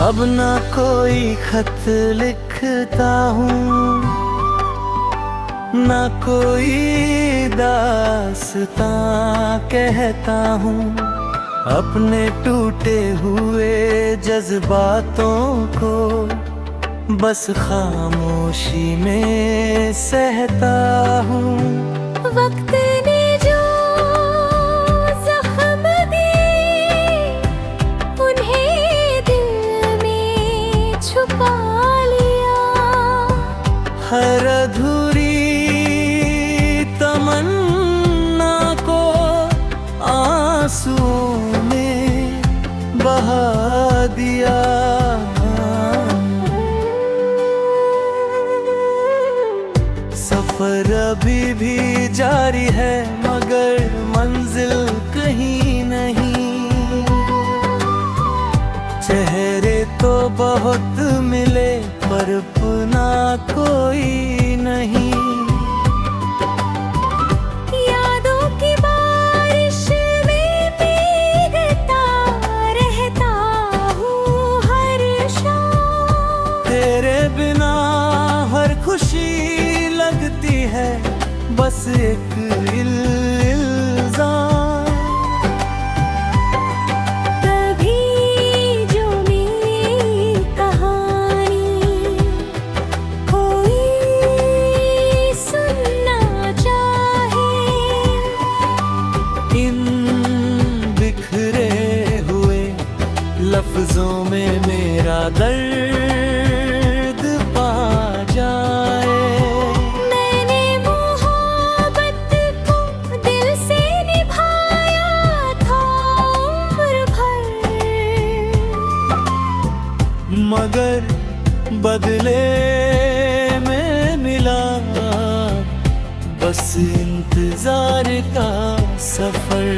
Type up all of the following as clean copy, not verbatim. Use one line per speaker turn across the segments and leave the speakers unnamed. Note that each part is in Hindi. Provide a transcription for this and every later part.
अब ना कोई खत लिखता हूँ, ना कोई दास्तां कहता हूँ। अपने टूटे हुए जज्बातों को बस खामोशी में सहता हूँ।
वक्त ने जो जख्म दिए उन्हें दिल में छुपा लिया।
हर अधूरी तमन्ना को आंसुओं में बहा दिया। सफर अभी भी जारी है मगर मंजिल कहीं नहीं। चेहरे तो बहुत मिले पर अपना कोई नहीं।
यादों की बारिश में भीगता रहता हूँ हर शाम।
तेरे बिना हर खुशी लगती है बस एक इल्जाम।
तभी जो मेरी कहानी कोई सुनना चाहे।
इन बिखरे हुए लफ्जों में मेरा दर्द पा जाए।
मैंने मोहब्बत को दिल से निभाया था उम्र भर,
मगर बदले में मिला बस इंतजार का सफर।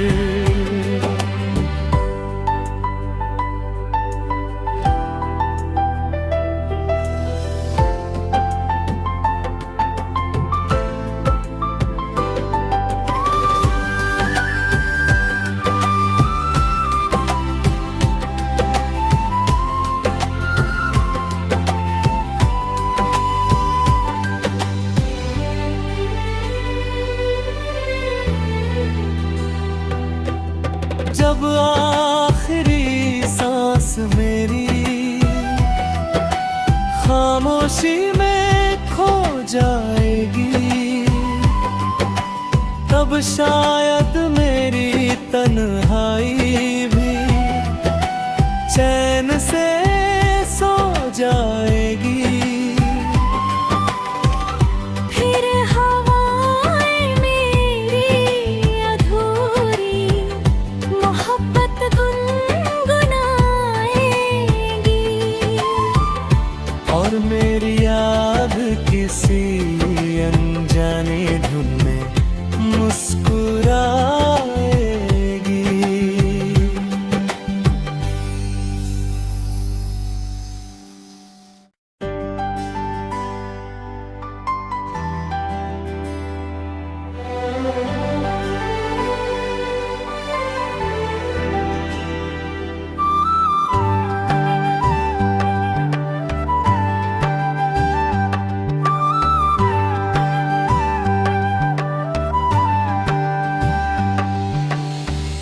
जब आखिरी सांस मेरी खामोशी में खो जाएगी, तब शायद मेरी तन्हाई भी चैन से सो जाएगी।
फिर हवाएं मेरी अधूरी मोहब्बत गुनगुनाएगी।
और मेरी याद किसी अनजानी धुन में मुस्कुराएगी।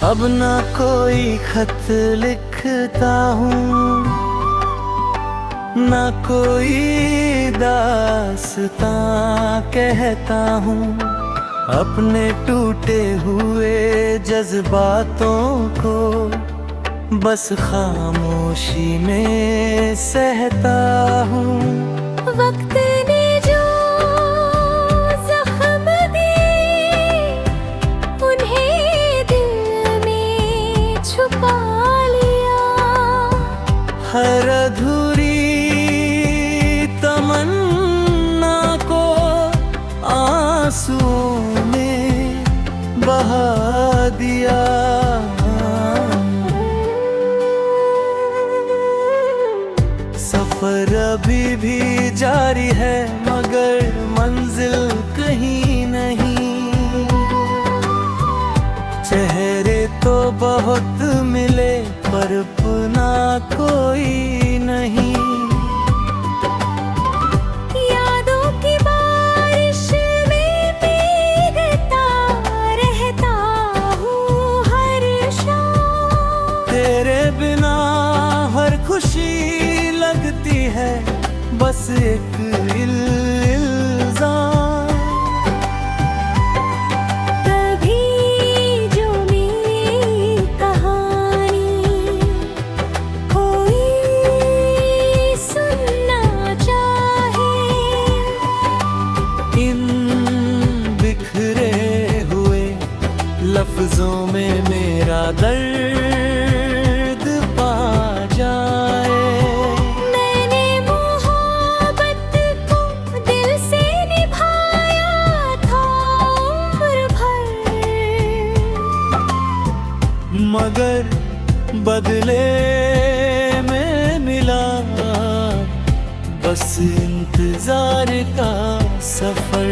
अब ना कोई खत लिखता हूँ, ना कोई दास्तां कहता हूँ। अपने टूटे हुए जज्बातों को बस खामोशी में सहता हूँ।
वक्त ने जो जख्म दिए उन्हें दिल में छुपा लिया।
हर अधूरी तमन्ना को आंसुओं में बहा दिया। सफर अभी भी जारी है मगर मंजिल कहीं नहीं। चेहरे तो बहुत मिले पर अपना कोई नहीं। एक इल्जाम।
तभी जो मेरी कहानी कोई सुनना चाहे,
इन बिखरे हुए लफ्जों में मेरा दर्द पा जाए।
मैंने मोहब्बत को दिल से निभाया था उम्र भर,
मगर बदले में मिला बस इंतजार का सफर।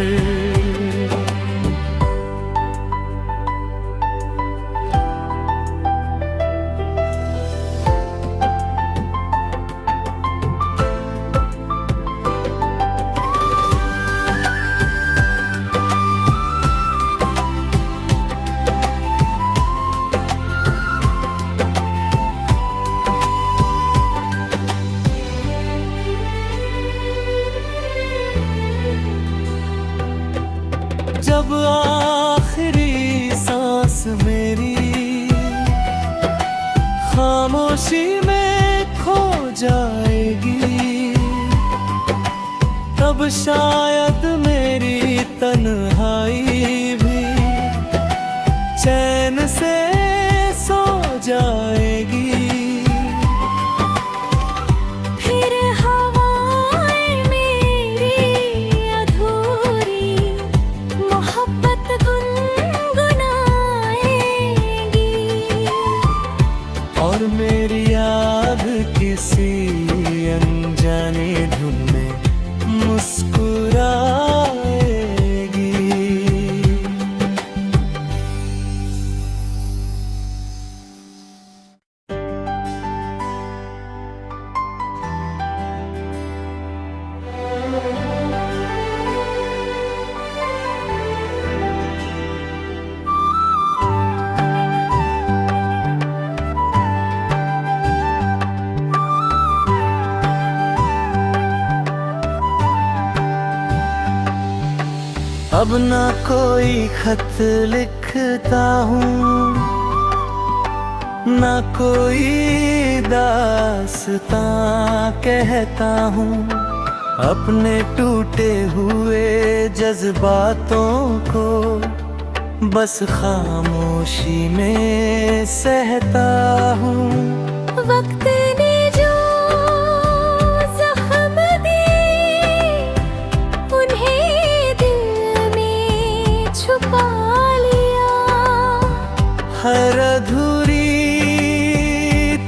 जब आखिरी सांस मेरी खामोशी में खो जाएगी, तब शायद मेरी तन्हाई भी चैन से सो जाएगी।
फिर हवाएं मेरी अधूरी मोहब्बत गुनगुनाएंगी,
और मेरी याद किसी अनजानी धुन में मुस्कुराएगी। अब ना कोई खत लिखता हूँ, ना कोई दास्तां कहता हूँ। अपने टूटे हुए जज्बातों को बस खामोशी में सहता हूँ।
वक्त ने जो जख्म दिए उन्हें दिल में छुपा लिया,
हर अधूरी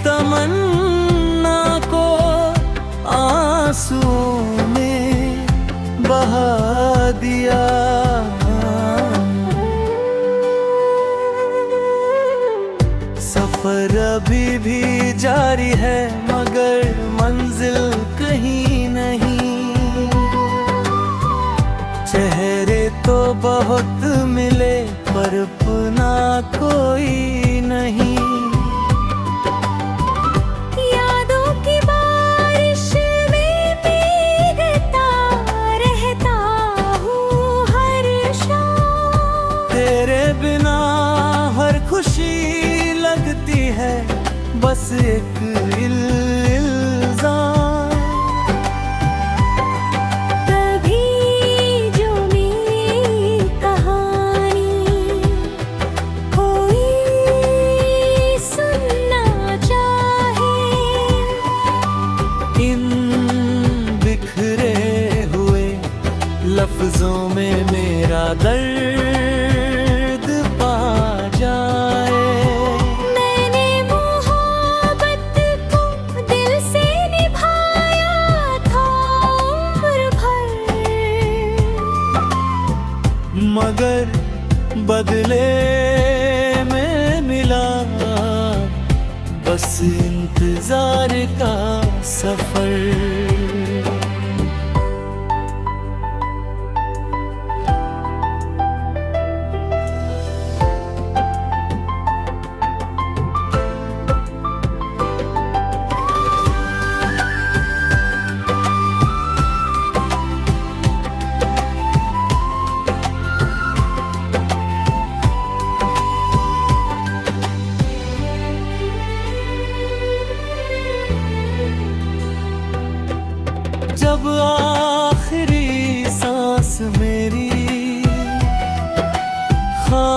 तमन्ना को आंसुओं में बहा दिया। सफर अभी भी जारी है मगर मंजिल कहीं नहीं। चेहरे तो बहुत मिले पर अपना कोई नहीं।
यादों की बारिश में भीगता रहता हूँ हर शाम,
तेरे बिना हर खुशी लगती है बस एक इल्जाम।
तभी जो मेरी कहानी कोई सुनना चाहे,
इन बिखरे हुए लफ्जों में मेरा दर्द पा जाए।
मैंने मोहब्बत को दिल से निभाया था उम्र भर,
मगर बदले में मिला बस इंतजार का सफर।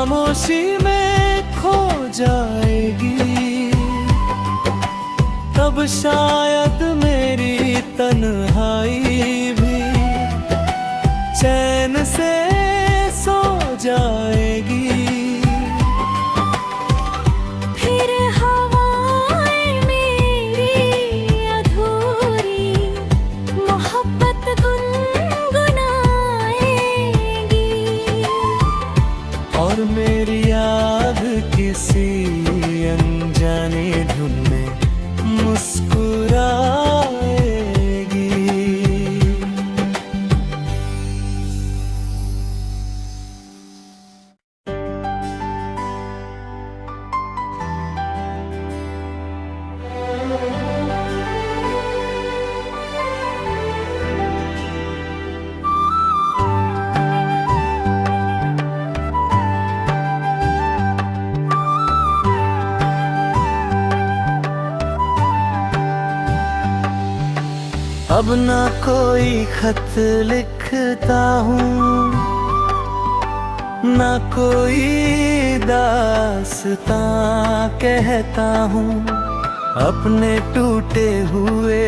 खामोशी में खो जाएगी, तब शायद मेरी तन्हाई भी चैन से सो जाएगी।
फिर हवाएं मेरी अधूरी मोहब्बत गुनगुनाएंगी,
और मेरी याद किसी अनजानी धुन में मुस्कुराएगी। अब ना कोई खत लिखता हूँ, ना कोई दास्तां कहता हूँ। अपने टूटे हुए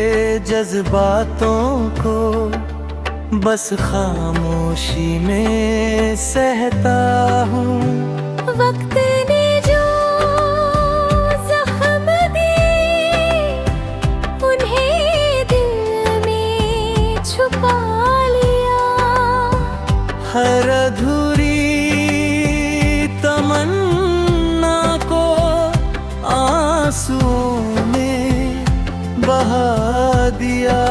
जज्बातों को बस खामोशी में सहता हूँ।
वक्त ने जो जख्म दिए उन्हें दिल में छुपा लिया।
हर अधूरी तमन्ना को आंसुओं में बहा दिया।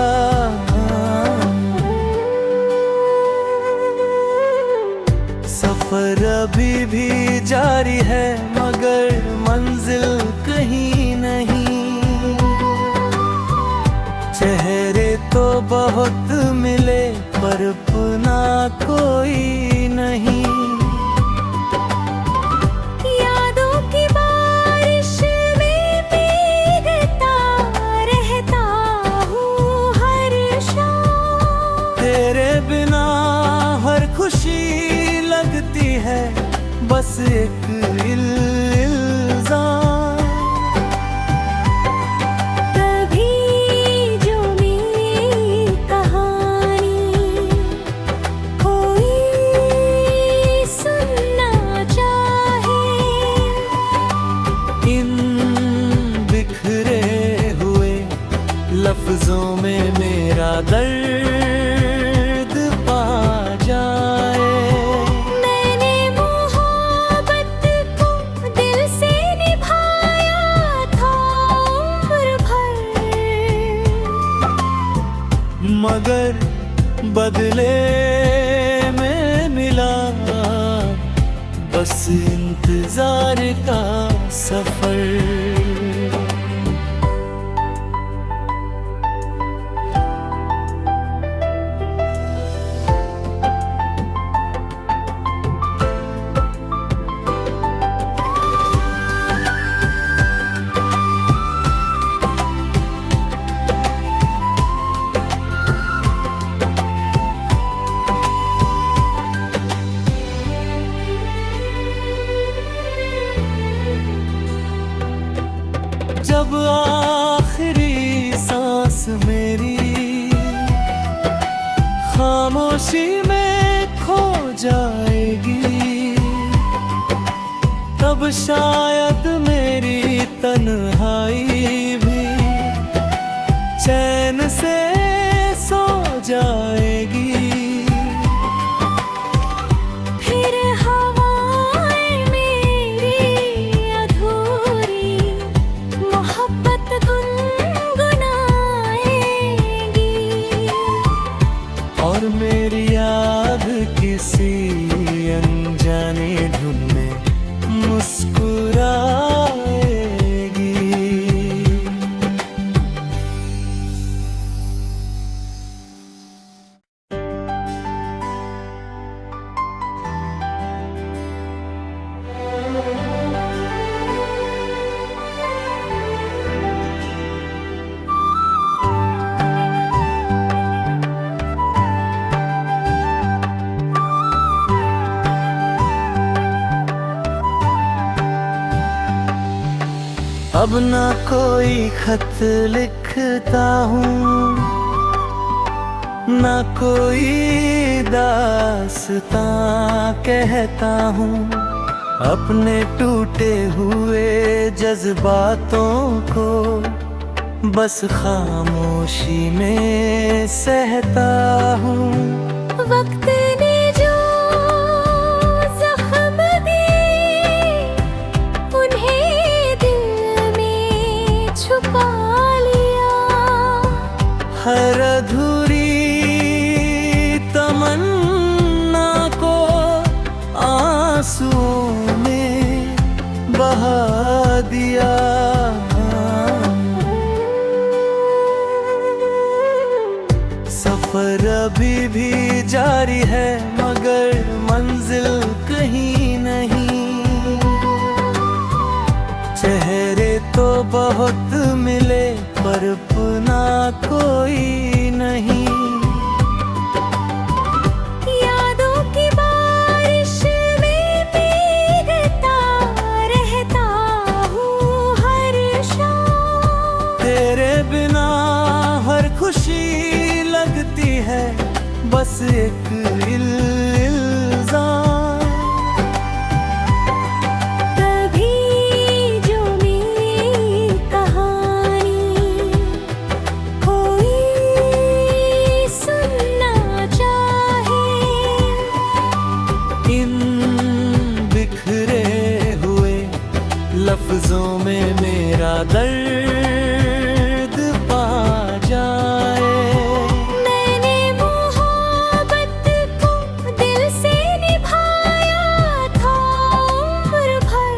सफर अभी भी जारी है, मगर मंजिल कहीं नहीं। चेहरे तो बहुत मिले, पर अपना कोई नहीं।
यादों की बारिश में भीगता रहता हूँ हर शाम।
तेरे बिना हर खुशी लगती है बस एक इल्जाम।
कभी जो मेरी कहानी कोई सुनना चाहे,
इन बिखरे हुए लफ्जों में मेरा दर्द पा जाए।
मैंने मोहब्बत को दिल से निभाया था उम्र भर,
मगर बदले में मिला बस इंतजार का सफर। जब आखिरी सांस मेरी खामोशी में खो जाएगी, तब शायद मेरी तन्हाई भी चैन से सो जाएगी।
फिर हवाएं मेरी अधूरी मोहब्बत गुनगुनाएंगी,
और मेरी याद किसी अनजानी धुन में मुस्कुराएगी। अब ना कोई खत लिखता हूँ, ना कोई दास्तां कहता हूँ। अपने टूटे हुए जज्बातों को बस खामोशी में सहता हूँ।
वक्त ने जो जख्म दिए उन्हें दिल में छुपा लिया।
हर अधूरी तमन्ना को आंसुओं में बहा दिया। सफर अभी भी जारी है मगर मंजिल कहीं नहीं। चेहरे तो बहुत मिले पर अपना कोई नहीं।
यादों की बारिश में भीगता रहता हूँ हर शाम।
तेरे बिना हर खुशी लगती है बस एक इल्जाम।
कभी जो मेरी कहानी कोई सुनना चाहे,
इन बिखरे हुए लफ्जों में मेरा दर्द पा जाए।
मैंने मोहब्बत को दिल से निभाया था उम्र भर।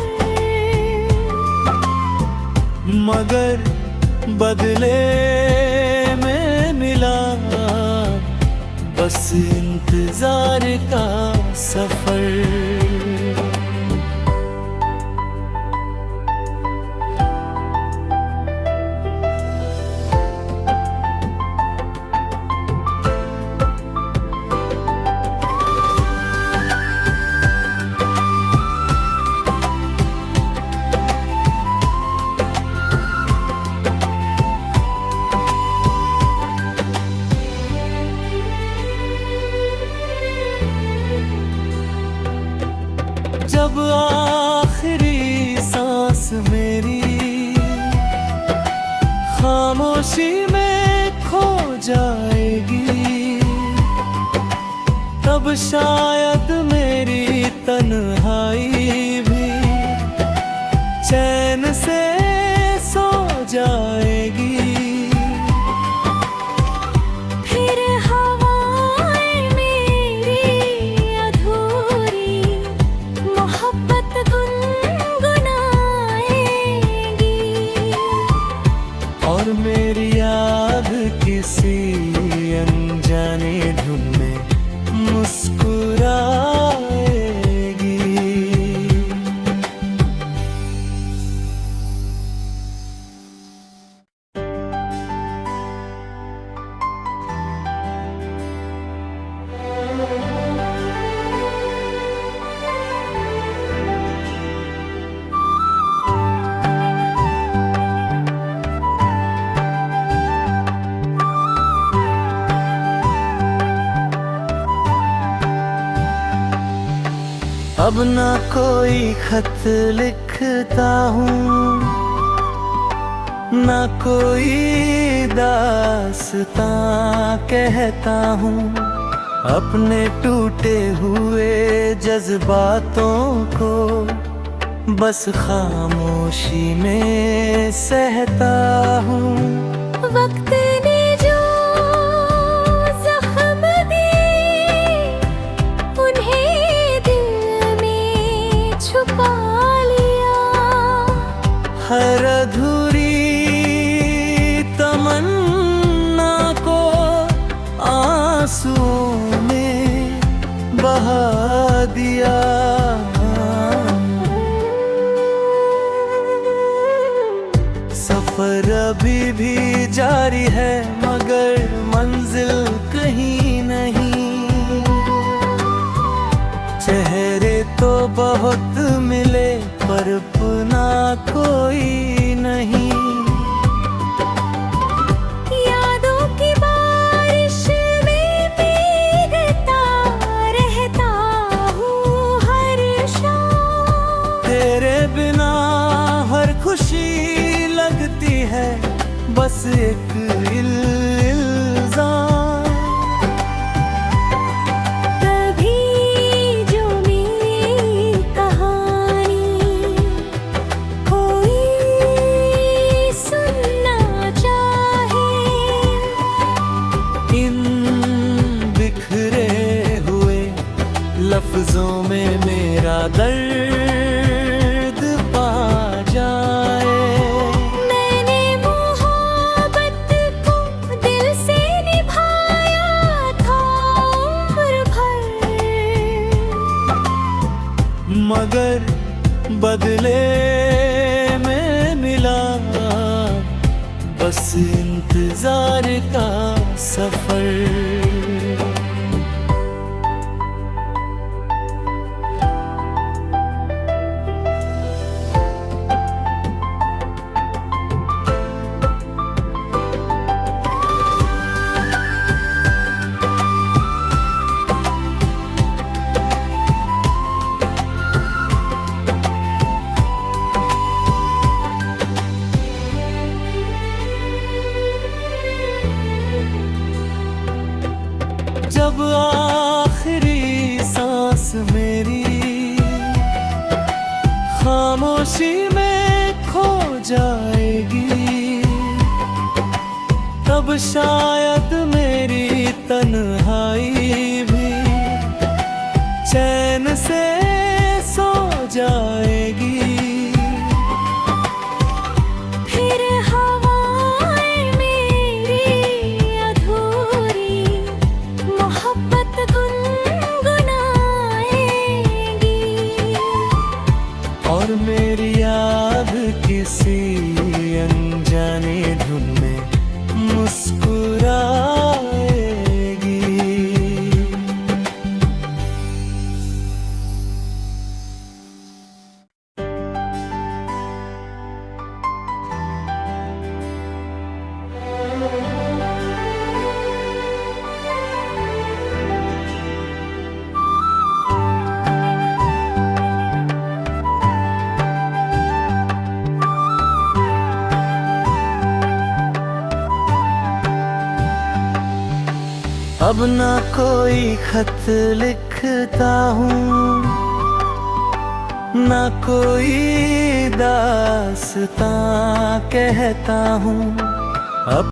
मगर बदले में मिला बस इंतजार का सफर। जब आखिरी सांस मेरी खामोशी में खो जाएगी, तब शायद मेरी तन्हाई भी चैन से सो जाएगी।
फिर हवाएं मेरी अधूरी मोहब्बत गुनगुनाएगी।
और मेरी याद किसी अनजाने धुन में मुस्कुराएगी। अब ना कोई खत लिखता हूँ, ना कोई दास्तां कहता हूँ। अपने टूटे हुए जज्बातों को बस खामोशी में सहता हूँ।
वक्त ने जो जख्म दिए उन्हें दिल में छुपा लिया।
हर अधूरी तमन्ना को आंसुओं में बहा दिया। सफर अभी भी जारी है मगर मंजिल कहीं नहीं। चेहरे तो बहुत मिले पर अपना कोई नहीं। एक इल्जाम।
तभी जो मेरी कहानी कोई सुनना चाहे,
इन बिखरे हुए लफ्जों में मेरा दर्द पा जाए।
मैंने मोहब्बत को दिल से निभाया था उम्र भर,
मगर बदले में मिला बस इंतजार का सफर। जब आखिरी सांस मेरी खामोशी में खो जाएगी, तब शायद मेरी तन्हाई भी चैन से सो जाएगी।
फिर हवाएं मेरी अधूरी मोहब्बत गुनगुनाएंगी,
और मेरी याद किसी अनजानी धुन में मुस्कुराएगी। अब ना कोई खत लिखता हूँ, ना कोई दास्तां कहता हूँ। अब